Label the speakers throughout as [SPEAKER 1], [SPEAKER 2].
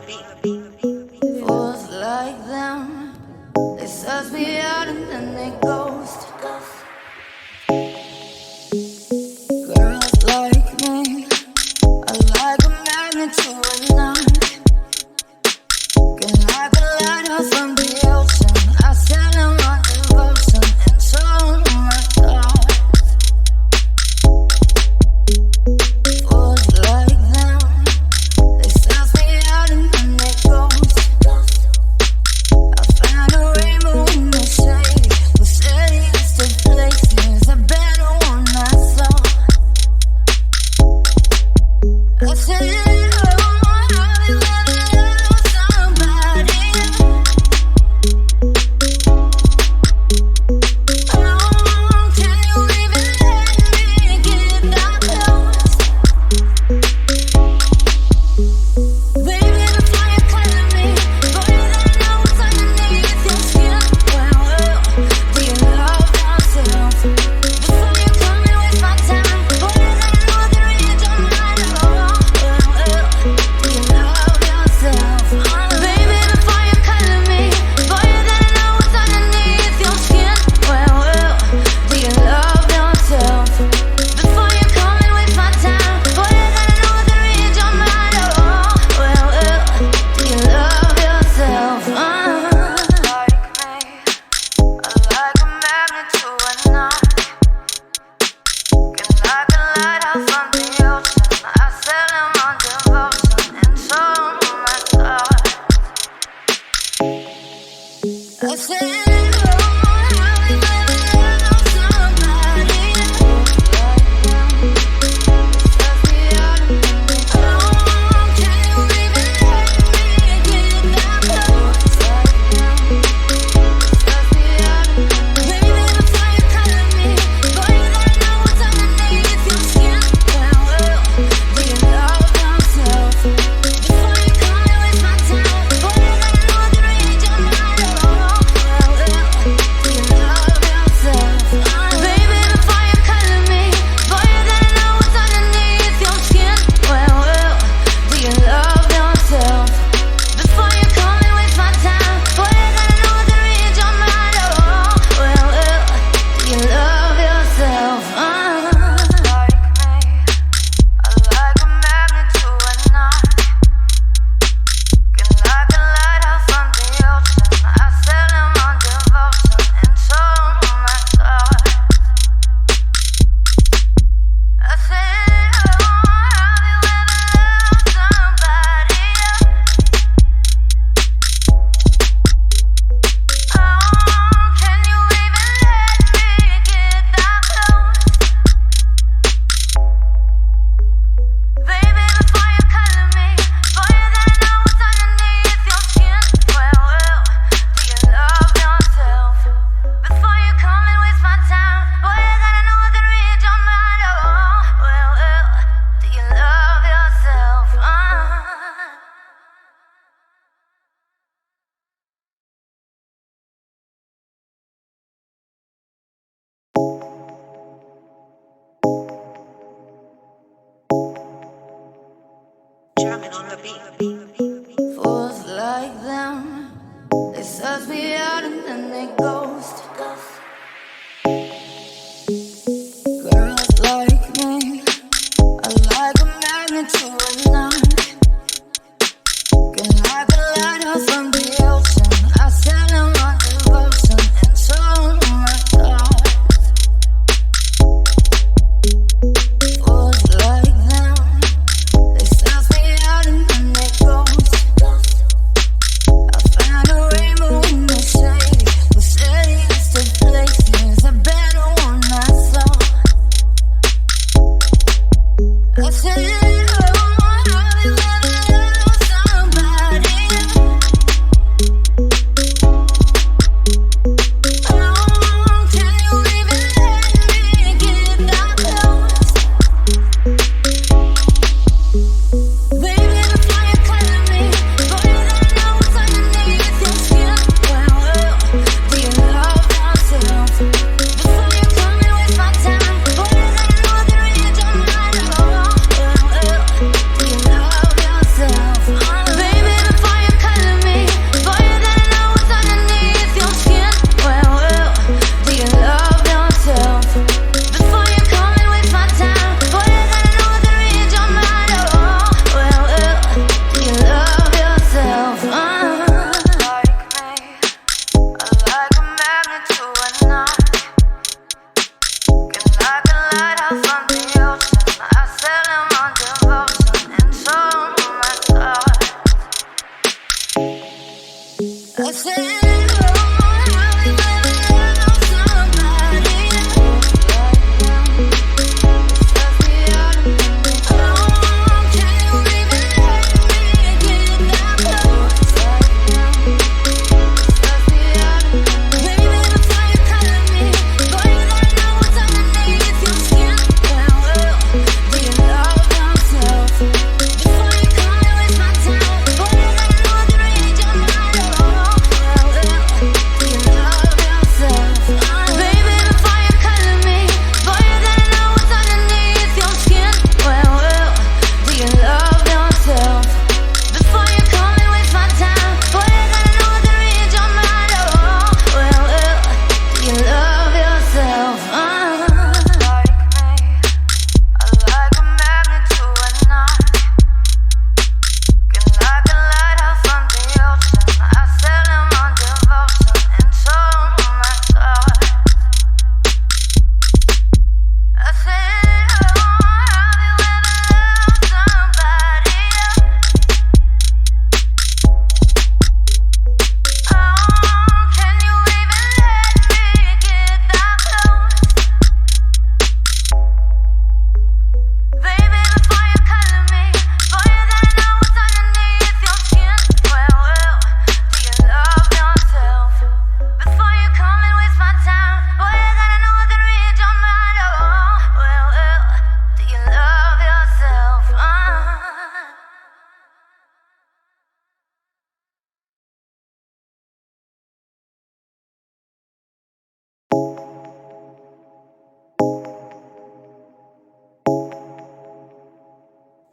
[SPEAKER 1] Fools like them, they suss me out and then they ghost. Girls like me are like a magnet to a knot. Can like a lighthouse from the ocean. I sell them my devotion and show them my thoughts. Fools like them, they suss me out and then they ghost. I found a rainbow in the shade, with cities to places I better want my soul. I said, fools like them, they suss me out and then they ghost. Girls like me are like a magnet to a knot. Can like a lighthouse from the ocean. I sell them my devotion and show them my thoughts. Fools like them, they suss me out and then they go.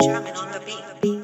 [SPEAKER 2] Jamming on the beat.